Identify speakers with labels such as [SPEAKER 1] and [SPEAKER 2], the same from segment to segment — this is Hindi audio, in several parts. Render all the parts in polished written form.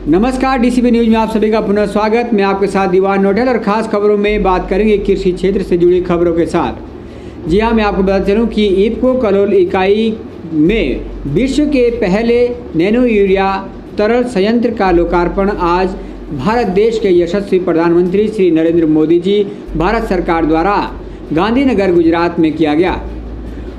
[SPEAKER 1] नमस्कार, डीसीबी न्यूज में आप सभी का पुनः स्वागत। मैं आपके साथ दीवान नोटल और खास खबरों में बात करेंगे कृषि क्षेत्र से जुड़ी खबरों के साथ। जी हाँ, मैं आपको बता चलूँ कि इफ्को कलोल इकाई में विश्व के पहले नैनो यूरिया तरल संयंत्र का लोकार्पण आज भारत देश के यशस्वी प्रधानमंत्री श्री नरेंद्र मोदी जी भारत सरकार द्वारा गांधीनगर गुजरात में किया गया।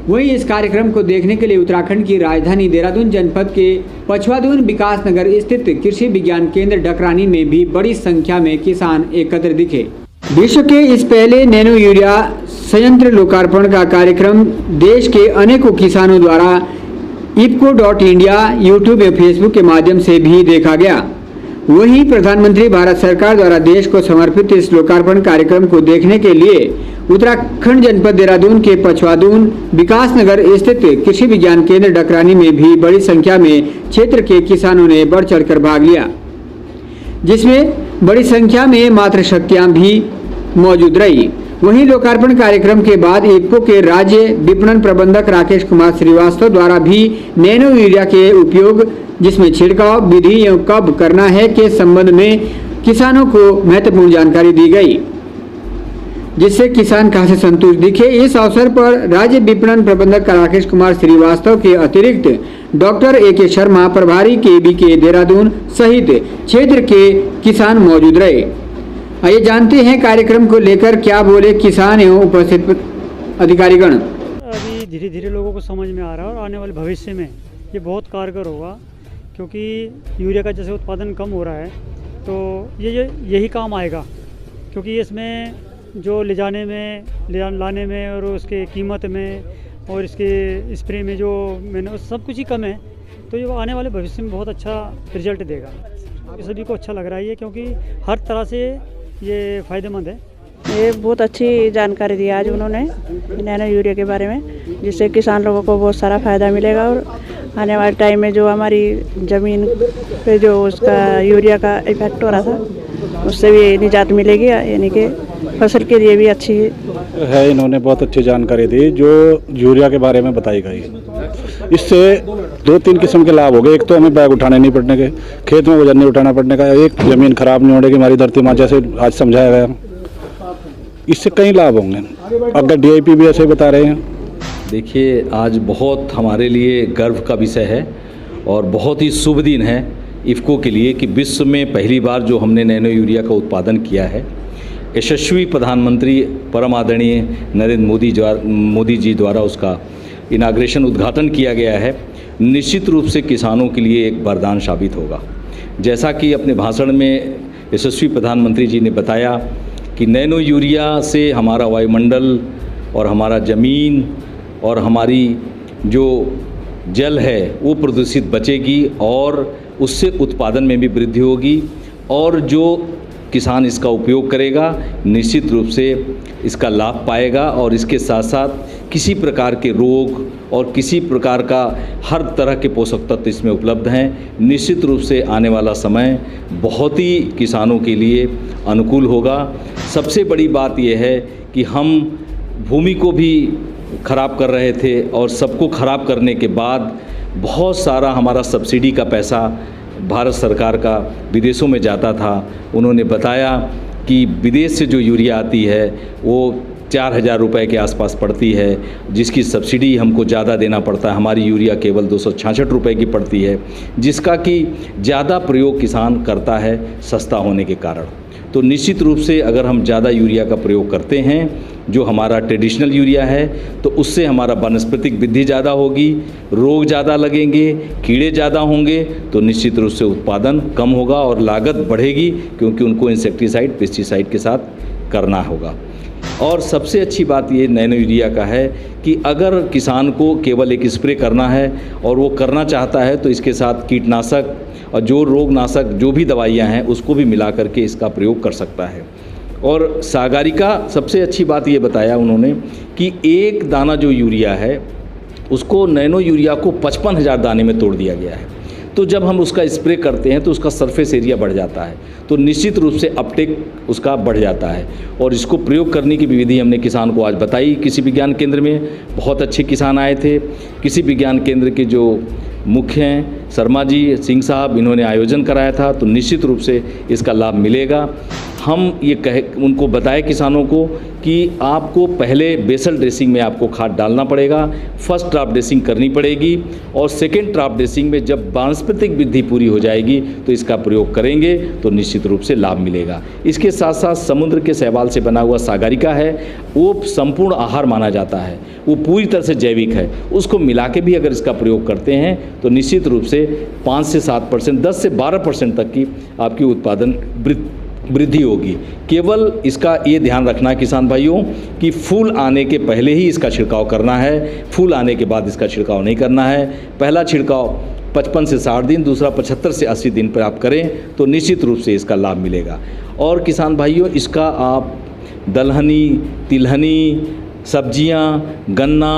[SPEAKER 1] वहीं इस कार्यक्रम को देखने के लिए उत्तराखंड की राजधानी देहरादून जनपद के पछवादून विकास नगर स्थित कृषि विज्ञान केंद्र डकरानी में भी बड़ी संख्या में किसान एकत्र दिखे। विश्व के इस पहले नैनो यूरिया संयंत्र लोकार्पण का कार्यक्रम देश के अनेकों किसानों द्वारा इफ्को.इंडिया यूट्यूब एवं फेसबुक के माध्यम से भी देखा गया। वहीं प्रधानमंत्री भारत सरकार द्वारा देश को समर्पित इस लोकार्पण कार्यक्रम को देखने के लिए उत्तराखंड जनपद देहरादून के पछवादून विकास नगर स्थित कृषि विज्ञान केंद्र डकरानी में भी बड़ी संख्या में क्षेत्र के किसानों ने बढ़ चढ़कर भाग लिया, जिसमें बड़ी संख्या में मातृशक्तियां भी मौजूद रही। वहीं लोकार्पण कार्यक्रम के बाद इफ्को के राज्य विपणन प्रबंधक राकेश कुमार श्रीवास्तव द्वारा भी नैनो यूरिया के उपयोग, जिसमें छिड़काव विधि एवं कब करना है के संबंध में किसानों को महत्वपूर्ण जानकारी दी गई, जिससे किसान काफी संतुष्ट दिखे। इस अवसर पर राज्य विपणन प्रबंधक राकेश कुमार श्रीवास्तव के अतिरिक्त डॉक्टर ए.के. शर्मा, प्रभारी के देहरादून सहित क्षेत्र के किसान मौजूद रहे। आइए जानते हैं कार्यक्रम को लेकर क्या बोले किसान एवं उपस्थित अधिकारीगण।
[SPEAKER 2] अभी धीरे धीरे लोगों को समझ में आ रहा है और आने वाले भविष्य में ये बहुत कारगर होगा, क्योंकि यूरिया का जैसे उत्पादन कम हो रहा है तो यही काम आएगा, क्योंकि इसमें जो ले जाने में लाने में और उसके कीमत में और इसके स्प्रे में जो मैंने सब कुछ ही कम है, तो ये आने वाले भविष्य में बहुत अच्छा रिजल्ट देगा। सभी को अच्छा लग रहा है ये, क्योंकि हर तरह से ये फ़ायदेमंद है।
[SPEAKER 3] ये बहुत अच्छी जानकारी दी आज उन्होंने नैनो यूरिया के बारे में, जिससे किसान लोगों को बहुत सारा फ़ायदा मिलेगा और आने वाले टाइम में जो हमारी ज़मीन पे जो उसका यूरिया का इफेक्ट हो रहा था उससे भी निजात मिलेगी, यानी कि फसल के लिए भी अच्छी
[SPEAKER 4] है। इन्होंने बहुत अच्छी जानकारी दी जो यूरिया के बारे में बताई गई। इससे 2-3 किस्म के लाभ हो गए। एक तो हमें बैग उठाने नहीं पड़ने के, खेत में वजन नहीं उठाना पड़ने का, एक ज़मीन खराब नहीं होने की, हमारी धरती माँ जैसे आज समझाया गया। इससे कई लाभ होंगे। अगर DIP भी ऐसे बता रहे हैं।
[SPEAKER 5] देखिए, आज बहुत हमारे लिए गर्व का विषय है और बहुत ही शुभ दिन है इफ्को के लिए कि विश्व में पहली बार जो हमने नैनो यूरिया का उत्पादन किया है, यशस्वी प्रधानमंत्री परम आदरणीय नरेंद्र मोदी जी द्वारा उसका इनाग्रेशन उद्घाटन किया गया है, निश्चित रूप से किसानों के लिए एक वरदान साबित होगा। जैसा कि अपने भाषण में यशस्वी प्रधानमंत्री जी ने बताया कि नैनो यूरिया से हमारा वायुमंडल और हमारा ज़मीन और हमारी जो जल है वो प्रदूषित बचेगी और उससे उत्पादन में भी वृद्धि होगी, और जो किसान इसका उपयोग करेगा निश्चित रूप से इसका लाभ पाएगा और इसके साथ साथ किसी प्रकार के रोग और किसी प्रकार का हर तरह के पोषक तत्व इसमें उपलब्ध हैं। निश्चित रूप से आने वाला समय बहुत ही किसानों के लिए अनुकूल होगा। सबसे बड़ी बात यह है कि हम भूमि को भी खराब कर रहे थे और सबको खराब करने के बाद बहुत सारा हमारा सब्सिडी का पैसा भारत सरकार का विदेशों में जाता था। उन्होंने बताया कि विदेश से जो यूरिया आती है वो 4,000 रुपये के आसपास पड़ती है, जिसकी सब्सिडी हमको ज़्यादा देना पड़ता है। हमारी यूरिया केवल 266 रुपये की पड़ती है, जिसका कि ज़्यादा प्रयोग किसान करता है सस्ता होने के कारण। तो निश्चित रूप से अगर हम ज़्यादा यूरिया का प्रयोग करते हैं, जो हमारा ट्रेडिशनल यूरिया है, तो उससे हमारा वनस्पतिक वृद्धि ज़्यादा होगी, रोग ज़्यादा लगेंगे, कीड़े ज़्यादा होंगे, तो निश्चित रूप से उत्पादन कम होगा और लागत बढ़ेगी, क्योंकि उनको इंसेक्टिसाइड पेस्टिसाइड के साथ करना होगा। और सबसे अच्छी बात ये नैनो यूरिया का है कि अगर किसान को केवल एक स्प्रे करना है और वो करना चाहता है, तो इसके साथ कीटनाशक और जो रोगनाशक जो भी दवाइयाँ हैं उसको भी मिला करके इसका प्रयोग कर सकता है। और सागारिका सबसे अच्छी बात ये बताया उन्होंने कि एक दाना जो यूरिया है उसको नैनो यूरिया को 55,000 दाने में तोड़ दिया गया है। तो जब हम उसका स्प्रे करते हैं तो उसका सरफेस एरिया बढ़ जाता है, तो निश्चित रूप से अपटेक उसका बढ़ जाता है। और इसको प्रयोग करने की विधि हमने किसान को आज बताई। कृषि विज्ञान केंद्र में बहुत अच्छे किसान आए थे। कृषि विज्ञान केंद्र के जो मुख्य हैं शर्मा जी, सिंह साहब, इन्होंने आयोजन कराया था, तो निश्चित रूप से इसका लाभ मिलेगा। हम ये उनको बताए किसानों को कि आपको पहले बेसल ड्रेसिंग में आपको खाद डालना पड़ेगा, फर्स्ट ड्राफ्ट ड्रेसिंग करनी पड़ेगी, और सेकेंड ड्राफ्ट ड्रेसिंग में जब वानस्पतिक वृद्धि पूरी हो जाएगी तो इसका प्रयोग करेंगे तो निश्चित रूप से लाभ मिलेगा। इसके साथ साथ समुद्र के शैवाल से बना हुआ सागरिका है, वो संपूर्ण आहार माना जाता है, वो पूरी तरह से जैविक है। उसको मिला के भी अगर इसका प्रयोग करते हैं तो निश्चित रूप से 5 से 7%, 10 से 12% तक की आपकी उत्पादन वृद्धि होगी। केवल इसका ये ध्यान रखना किसान भाइयों कि फूल आने के पहले ही इसका छिड़काव करना है, फूल आने के बाद इसका छिड़काव नहीं करना है। पहला छिड़काव 55 से 60 दिन, दूसरा 75 से 80 दिन पर आप करें तो निश्चित रूप से इसका लाभ मिलेगा। और किसान भाइयों, इसका आप दलहनी, तिलहनी, सब्जियां, गन्ना,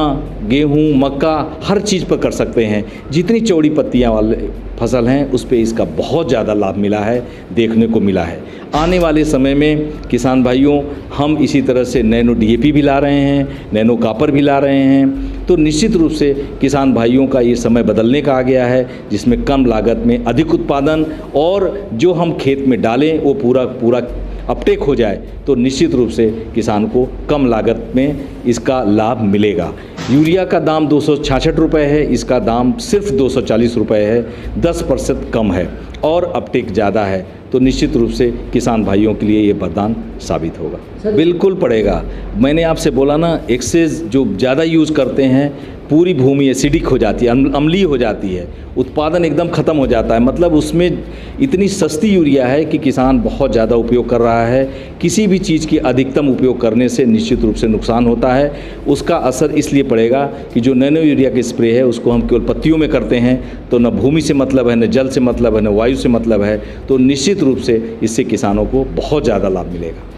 [SPEAKER 5] गेहूं, मक्का, हर चीज़ पर कर सकते हैं। जितनी चौड़ी पत्तियां वाले फसल हैं उस पे इसका बहुत ज़्यादा लाभ मिला है, देखने को मिला है। आने वाले समय में किसान भाइयों हम इसी तरह से नैनो DAP भी ला रहे हैं, नैनो कॉपर भी ला रहे हैं, तो निश्चित रूप से किसान भाइयों का ये समय बदलने का आ गया है, जिसमें कम लागत में अधिक उत्पादन और जो हम खेत में डालें वो पूरा अपटेक हो जाए तो निश्चित रूप से किसान को कम लागत में इसका लाभ मिलेगा। यूरिया का दाम 266 रुपये है, इसका दाम सिर्फ 240 रुपये है, 10% कम है और अपटेक ज़्यादा है, तो निश्चित रूप से किसान भाइयों के लिए ये वरदान साबित होगा। बिल्कुल पड़ेगा। मैंने आपसे बोला ना, एक्सेस जो ज़्यादा यूज़ करते हैं पूरी भूमि एसिडिक हो जाती है, अम्लीय हो जाती है, उत्पादन एकदम ख़त्म हो जाता है। मतलब उसमें इतनी सस्ती यूरिया है कि किसान बहुत ज़्यादा उपयोग कर रहा है। किसी भी चीज़ की अधिकतम उपयोग करने से निश्चित रूप से नुकसान होता है। उसका असर इसलिए पड़ेगा कि जो नैनो यूरिया के स्प्रे है उसको हम केवल पत्तियों में करते हैं, तो न भूमि से मतलब है, न जल से मतलब है, न वायु से मतलब है, तो निश्चित रूप से इससे किसानों को बहुत ज़्यादा लाभ मिलेगा।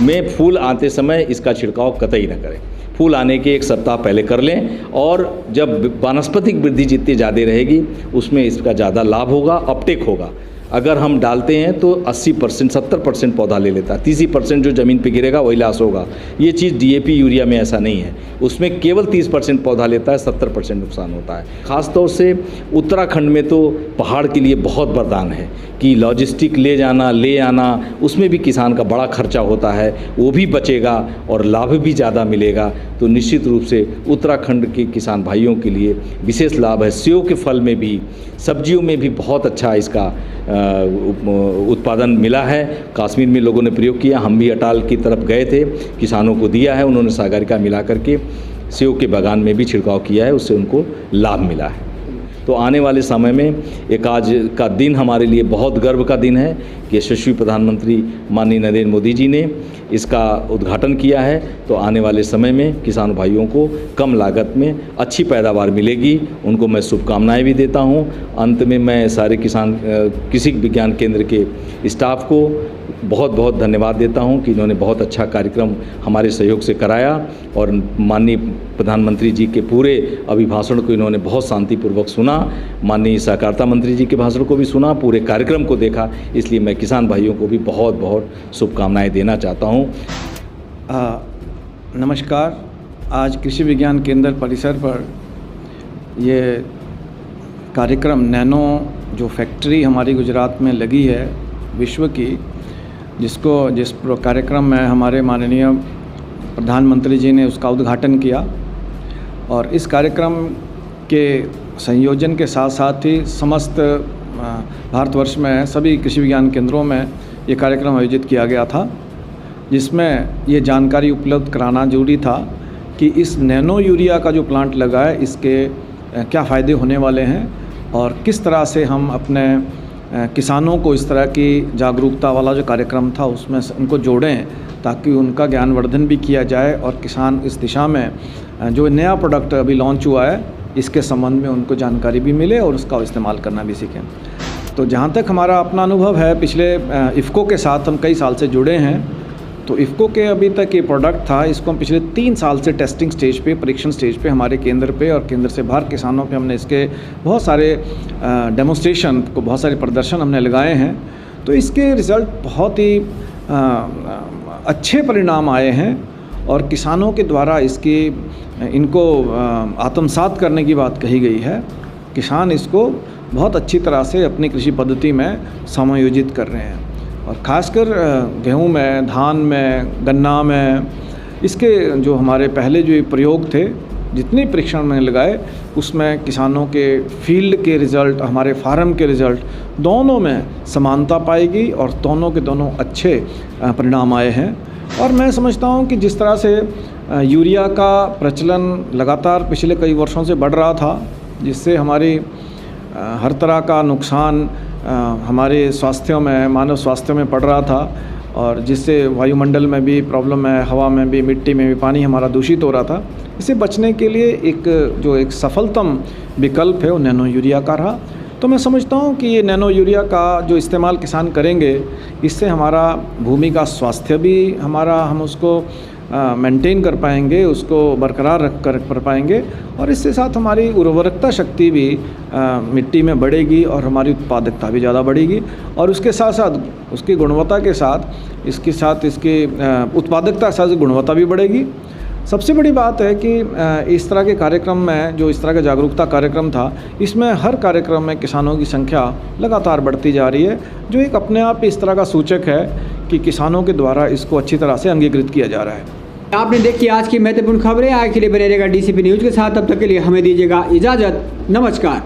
[SPEAKER 5] में फूल आते समय इसका छिड़काव कतई न करें, फूल आने के 1 सप्ताह पहले कर लें, और जब वानस्पतिक वृद्धि जितनी ज़्यादा रहेगी उसमें इसका ज़्यादा लाभ होगा, अपटेक होगा। अगर हम डालते हैं तो 80%, 70% पौधा ले लेता है, 30% जो ज़मीन पे गिरेगा वही लॉस होगा। ये चीज़ DAP यूरिया में ऐसा नहीं है, उसमें केवल 30% पौधा लेता है, 70% नुकसान होता है। ख़ास तौर से उत्तराखंड में तो पहाड़ के लिए बहुत वरदान है कि लॉजिस्टिक ले जाना, ले आना, उसमें भी किसान का बड़ा खर्चा होता है, वो भी बचेगा और लाभ भी ज़्यादा मिलेगा। तो निश्चित रूप से उत्तराखंड के किसान भाइयों के लिए विशेष लाभ है। सेव के फल में भी, सब्जियों में भी बहुत अच्छा इसका उत्पादन मिला है। कश्मीर में लोगों ने प्रयोग किया, हम भी अटाल की तरफ गए थे, किसानों को दिया है, उन्होंने सागरिका मिला करके सेव के बागान में भी छिड़काव किया है, उससे उनको लाभ मिला है। तो आने वाले समय में एक आज का दिन हमारे लिए बहुत गर्व का दिन है कि यशस्वी प्रधानमंत्री माननीय नरेंद्र मोदी जी ने इसका उद्घाटन किया है। तो आने वाले समय में किसान भाइयों को कम लागत में अच्छी पैदावार मिलेगी, उनको मैं शुभकामनाएं भी देता हूं। अंत में मैं सारे किसान कृषि विज्ञान केंद्र के स्टाफ को बहुत बहुत धन्यवाद देता हूं कि इन्होंने बहुत अच्छा कार्यक्रम हमारे सहयोग से कराया, और माननीय प्रधानमंत्री जी के पूरे अभिभाषण को इन्होंने बहुत शांतिपूर्वक सुना, माननीय सहकारिता मंत्री जी के भाषण को भी सुना, पूरे कार्यक्रम को देखा। इसलिए मैं किसान भाइयों को भी बहुत बहुत शुभकामनाएं देना चाहता हूं।
[SPEAKER 6] नमस्कार। आज कृषि विज्ञान केंद्र परिसर पर ये कार्यक्रम नैनो जो फैक्ट्री हमारी गुजरात में लगी है विश्व की, जिस कार्यक्रम में हमारे माननीय प्रधानमंत्री जी ने उसका उद्घाटन किया, और इस कार्यक्रम के संयोजन के साथ साथ ही समस्त भारतवर्ष में सभी कृषि विज्ञान केंद्रों में ये कार्यक्रम आयोजित किया गया था, जिसमें ये जानकारी उपलब्ध कराना जरूरी था कि इस नैनो यूरिया का जो प्लांट लगा है इसके क्या फ़ायदे होने वाले हैं, और किस तरह से हम अपने किसानों को इस तरह की जागरूकता वाला जो कार्यक्रम था उसमें उनको जोड़ें, ताकि उनका ज्ञानवर्धन भी किया जाए और किसान इस दिशा में जो नया प्रोडक्ट अभी लॉन्च हुआ है इसके संबंध में उनको जानकारी भी मिले और उसका इस्तेमाल करना भी सीखें। तो जहाँ तक हमारा अपना अनुभव है, पिछले इफ़को के साथ हम कई साल से जुड़े हैं। तो इफ़को के अभी तक ये प्रोडक्ट था, इसको हम पिछले 3 साल से टेस्टिंग स्टेज पे, परीक्षण स्टेज पे हमारे केंद्र पे और केंद्र से बाहर किसानों पे हमने इसके बहुत सारे डेमोन्स्ट्रेशन को, बहुत सारे प्रदर्शन हमने लगाए हैं। तो इसके रिज़ल्ट बहुत ही अच्छे परिणाम आए हैं, और किसानों के द्वारा इनको आत्मसात करने की बात कही गई है। किसान इसको बहुत अच्छी तरह से अपनी कृषि पद्धति में समायोजित कर रहे हैं। और ख़ासकर गेहूं में, धान में, गन्ना में इसके जो हमारे पहले जो ये प्रयोग थे, जितने परीक्षण मैंने लगाए उसमें किसानों के फील्ड के रिज़ल्ट, हमारे फार्म के रिज़ल्ट दोनों में समानता पाएगी और दोनों के दोनों अच्छे परिणाम आए हैं। और मैं समझता हूँ कि जिस तरह से यूरिया का प्रचलन लगातार पिछले कई वर्षों से बढ़ रहा था, जिससे हमारी हर तरह का नुकसान हमारे स्वास्थ्य में, मानव स्वास्थ्य में पड़ रहा था, और जिससे वायुमंडल में भी प्रॉब्लम है, हवा में भी, मिट्टी में भी पानी हमारा दूषित हो रहा था। इससे बचने के लिए एक सफलतम विकल्प है वो नैनो यूरिया का रहा। तो मैं समझता हूँ कि ये नैनो यूरिया का जो इस्तेमाल किसान करेंगे, इससे हमारा भूमि का स्वास्थ्य भी हम उसको मेंटेन कर पाएंगे, उसको बरकरार रख कर पाएंगे, और इसके साथ हमारी उर्वरकता शक्ति भी मिट्टी में बढ़ेगी और हमारी उत्पादकता भी ज़्यादा बढ़ेगी। और उसके साथ साथ उसकी गुणवत्ता के साथ इसकी उत्पादकता के साथ गुणवत्ता भी बढ़ेगी। सबसे बड़ी बात है कि इस तरह के कार्यक्रम में, जो इस तरह का जागरूकता कार्यक्रम था, इसमें हर कार्यक्रम में किसानों की संख्या लगातार बढ़ती जा रही है, जो एक अपने आप इस तरह का सूचक है कि किसानों के द्वारा इसको अच्छी तरह से अंगीकृत किया जा रहा है।
[SPEAKER 1] आपने देखी आज की महत्वपूर्ण खबरें। आगे के लिए बने रहेगा DCP न्यूज़ के साथ। तब तक के लिए हमें दीजिएगा इजाज़त। नमस्कार।